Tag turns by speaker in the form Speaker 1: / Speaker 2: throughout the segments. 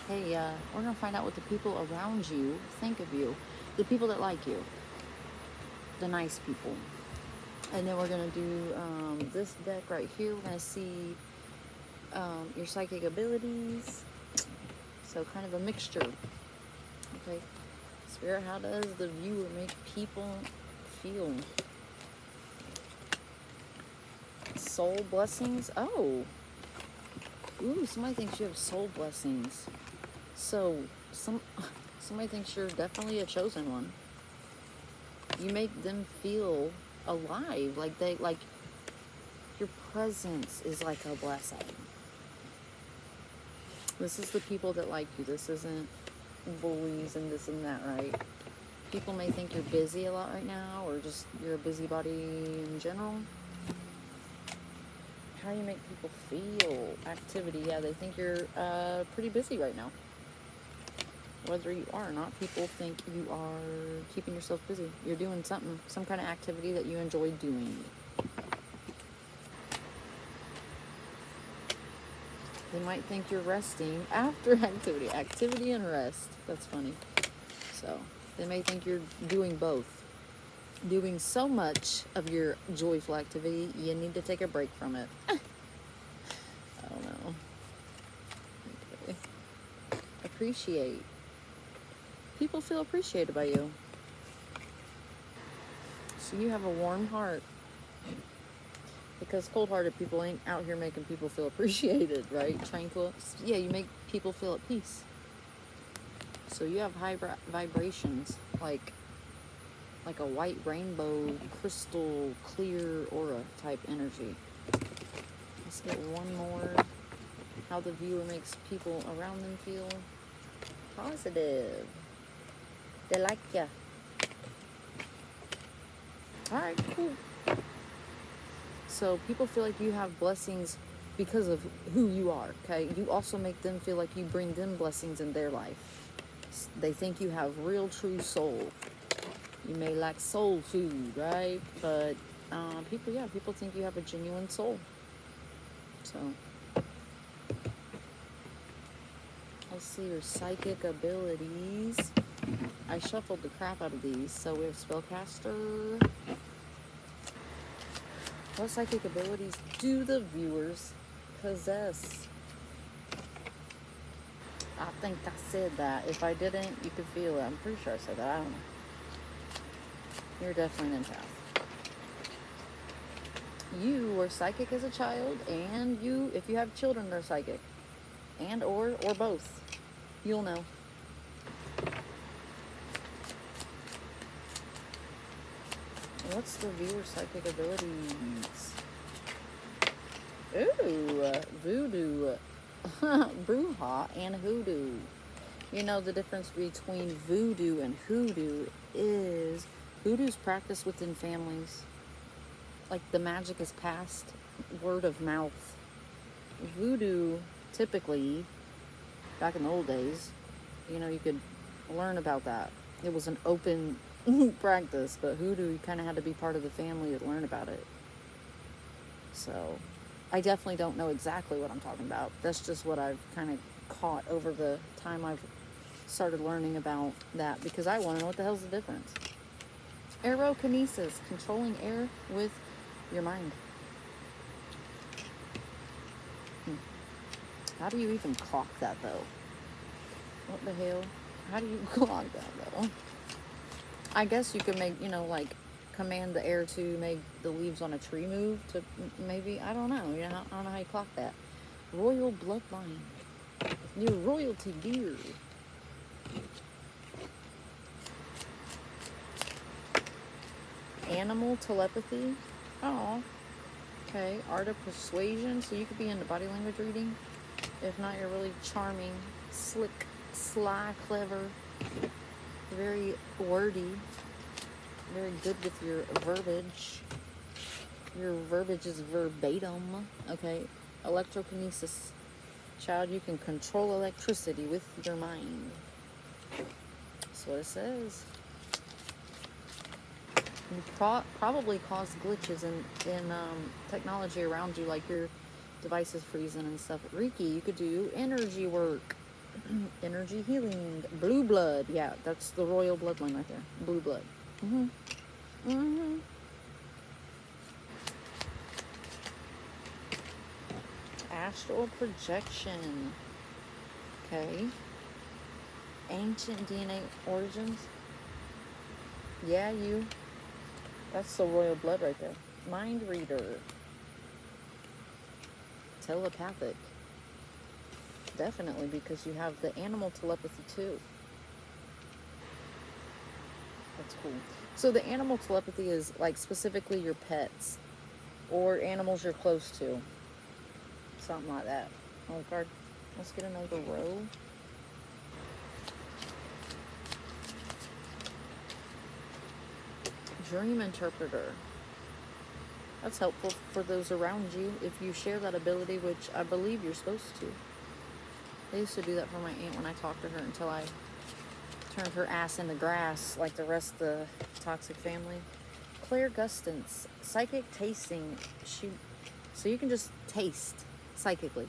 Speaker 1: hey, we're going to find out what the people around you think of you, the people that like you, the nice people. And then we're going to do this deck right here. We're going to see your psychic abilities. So kind of a mixture. Okay. Spirit, how does the viewer make people feel? Soul blessings. Oh. Ooh, somebody thinks you have soul blessings. So somebody thinks you're definitely a chosen one. You make them feel alive, like your presence is like a blessing. This is the people that like you. This isn't bullies and this and that, right? People may think you're busy a lot right now, or just you're a busybody in general. How do you make people feel? Activity, yeah, they think you're pretty busy right now. Whether you are or not, people think you are keeping yourself busy. You're doing something, some kind of activity that you enjoy doing. They might think you're resting after activity. Activity and rest. That's funny. So they may think you're doing both. Doing so much of your joyful activity, you need to take a break from it. I don't know. Okay. Appreciate. People feel appreciated by you. So you have a warm heart. Because cold-hearted people ain't out here making people feel appreciated, right? Tranquil. Yeah, you make people feel at peace. So you have high vibrations, like a white rainbow, crystal clear aura type energy. Let's get one more. How the viewer makes people around them feel positive. They like ya. Alright, cool. So people feel like you have blessings because of who you are, okay? You also make them feel like you bring them blessings in their life. They think you have real, true soul. You may lack soul food, right? But people think you have a genuine soul. So let's see your psychic abilities. I shuffled the crap out of these. So we have spellcaster. What psychic abilities do the viewers possess? I think I said that. If I didn't, you could feel it. I'm pretty sure I said that. I don't know. You're definitely an empath. You were psychic as a child, and you, if you have children that are psychic, and or both, you'll know. What's the viewer psychic abilities? Ooh, voodoo, bruja, and hoodoo. You know, the difference between voodoo and hoodoo is hoodoo's practiced within families. Like the magic is passed word of mouth. Voodoo, typically, back in the old days, you could learn about that. It was an open practice, but hoodoo, you kind of had to be part of the family to learn about it. So I definitely don't know exactly what I'm talking about. That's just what I've kind of caught over the time I've started learning about that, because I want to know what the hell's the difference. Aerokinesis, controlling air with your mind. How do you even clock that, though? What the hell? How do you clock that, though? I guess you could make, command the air to make the leaves on a tree move to maybe, I don't know. I don't know how you clock that. Royal bloodline. Your royalty, dear. Animal telepathy. Oh. Okay. Art of persuasion. So you could be into body language reading. If not, you're really charming, slick, sly, clever, very wordy, very good with your verbiage. Your verbiage is verbatim. Okay. Electrokinesis. Child, you can control electricity with your mind. That's what it says. You probably cause glitches in technology around you, like your devices freezing and stuff. Reiki, you could do energy work. Energy healing. Blue blood. Yeah, that's the royal bloodline right there. Blue blood. Mm-hmm. Mm-hmm. Astral projection. Okay. Ancient DNA origins. Yeah, you. That's the royal blood right there. Mind reader. Telepathic. Definitely, because you have the animal telepathy too. That's cool. So the animal telepathy is like specifically your pets or animals you're close to. Something like that. Oh, card. Let's get another row. Dream interpreter. That's helpful for those around you if you share that ability, which I believe you're supposed to. I used to do that for my aunt when I talked to her until I turned her ass into grass like the rest of the toxic family. Clairgustance, psychic tasting. So you can just taste psychically.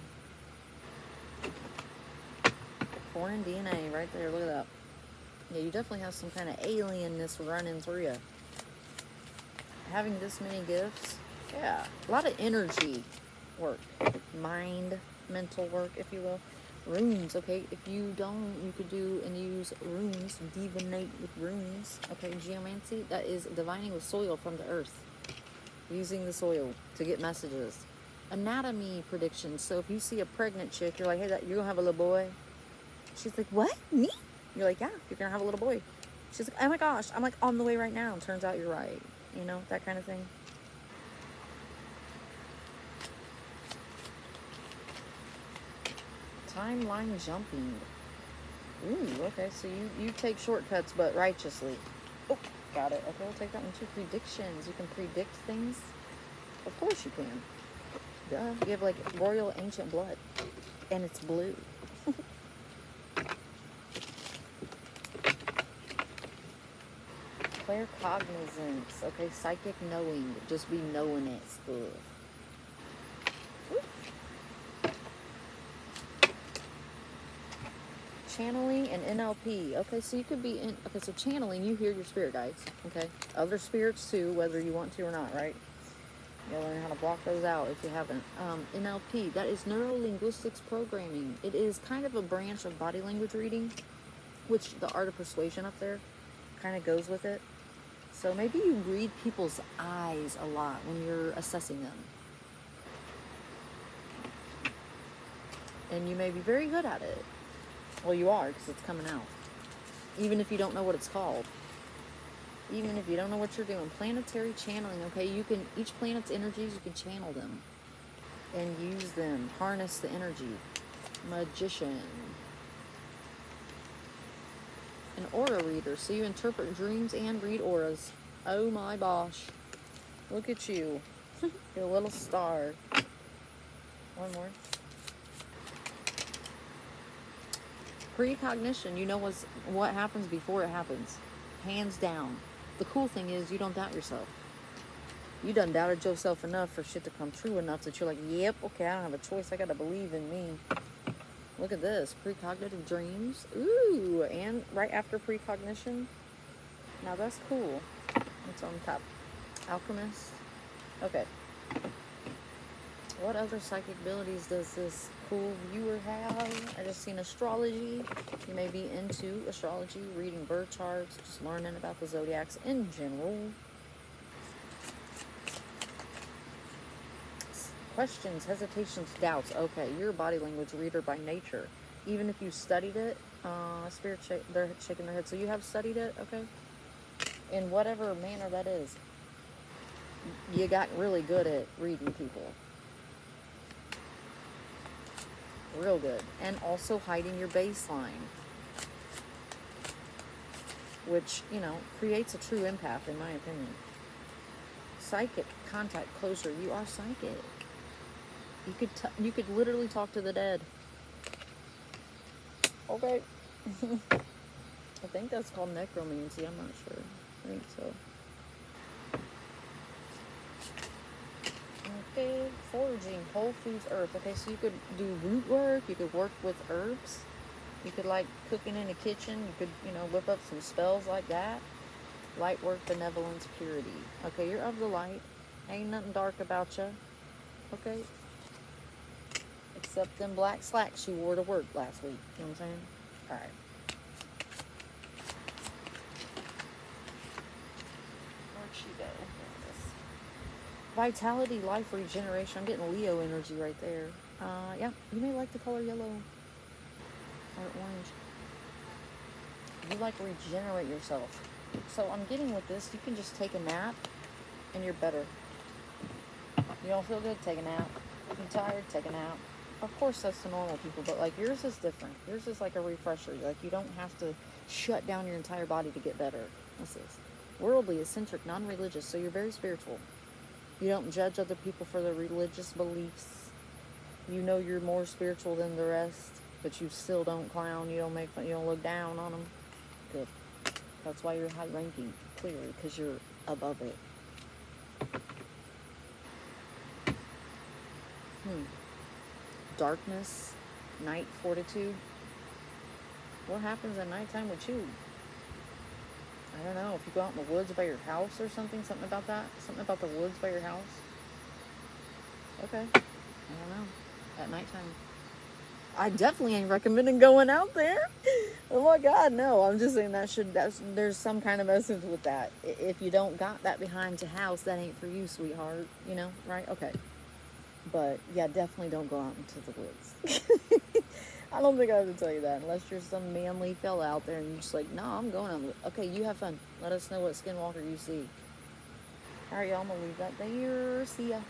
Speaker 1: Foreign DNA right there. Look at that. Yeah, you definitely have some kind of alienness running through you. Having this many gifts, yeah, a lot of energy work, mind, mental work, if you will. Runes, okay, if you don't, you could do and use runes, divinate with runes, okay. Geomancy, that is divining with soil from the earth, using the soil to get messages. Anatomy predictions, so if you see a pregnant chick, you're like, hey, you're gonna have a little boy. She's like, what, me? You're like, yeah, you're gonna have a little boy. She's like, oh my gosh, I'm like on the way right now, and turns out you're right. You know, that kind of thing. Timeline jumping. Ooh, okay, so you take shortcuts, but righteously. Oh, got it. Okay, we'll take that one too. Predictions. You can predict things. Of course you can. Duh. You have like royal ancient blood. And it's blue. Claircognizance. Okay, psychic knowing. Just be knowing it stuff. Channeling and NLP. Okay, so you could be in. Okay, so channeling, you hear your spirit guides. Okay, other spirits too, whether you want to or not, right? You'll learn how to block those out if you haven't. NLP, that is neuro linguistics programming. It is kind of a branch of body language reading, which the art of persuasion up there kind of goes with it. So maybe you read people's eyes a lot when you're assessing them. And you may be very good at it. Well, you are, because it's coming out. Even if you don't know what it's called. Even if you don't know what you're doing. Planetary channeling, okay? You can, each planet's energies, you can channel them. And use them. Harness the energy. Magician. An aura reader. So you interpret dreams and read auras. Oh my gosh. Look at you. You're a little star. One more. Precognition, you know what happens before it happens. Hands down. The cool thing is you don't doubt yourself. You done doubted yourself enough for shit to come true enough that you're like, yep, okay, I don't have a choice. I gotta believe in me. Look at this. Precognitive dreams. Ooh, and right after precognition. Now that's cool. What's on top? Alchemist. Okay. What other psychic abilities does this cool viewer have? I just seen astrology. You may be into astrology, reading birth charts, just learning about the zodiacs in general. Questions, hesitations, doubts. Okay, you're a body language reader by nature. Even if you studied it, spirit they're shaking their head. So you have studied it, okay? In whatever manner that is. You got really good at reading people. Real good. And also hiding your baseline, which, you know, creates a true empath, in my opinion. Psychic contact closer. You are psychic. You could literally talk to the dead. Okay. I think that's called necromancy. I'm not sure. I think so. Okay, foraging, Whole Foods Earth. Okay, so you could do root work, you could work with herbs. You could like cooking in the kitchen. You could, whip up some spells like that. Light work, benevolence, purity. Okay, you're of the light. Ain't nothing dark about you. Okay? Except them black slacks you wore to work last week. You know what I'm saying? Alright. Where'd she go? There it is. Vitality, life, regeneration. I'm getting Leo energy right there. Yeah, you may like the color yellow or orange. You like regenerate yourself. So I'm getting with this, you can just take a nap and you're better. You don't feel good? Take a nap. You're tired? Take a nap. Of course, that's the normal people, but like yours is different. Yours is like a refresher. Like you don't have to shut down your entire body to get better. What's this? Worldly, eccentric, non-religious. So you're very spiritual. You don't judge other people for their religious beliefs. You know you're more spiritual than the rest, but you still don't clown. You don't make fun. You don't look down on them. Good. That's why you're high ranking, clearly, because you're above it. Darkness, night fortitude. What happens at nighttime with you? I don't know. If you go out in the woods by your house or something about that? Something about the woods by your house? Okay. I don't know. At nighttime. I definitely ain't recommending going out there. Oh my God, no. I'm just saying there's some kind of essence with that. If you don't got that behind your house, that ain't for you, sweetheart. You know, right? Okay. But yeah, definitely don't go out into the woods. I don't think I have to tell you that unless you're some manly fella out there and you're just like, no, I'm going out. Okay, you have fun. Let us know what skinwalker you see. All right, y'all, I'm going to leave that there. See ya.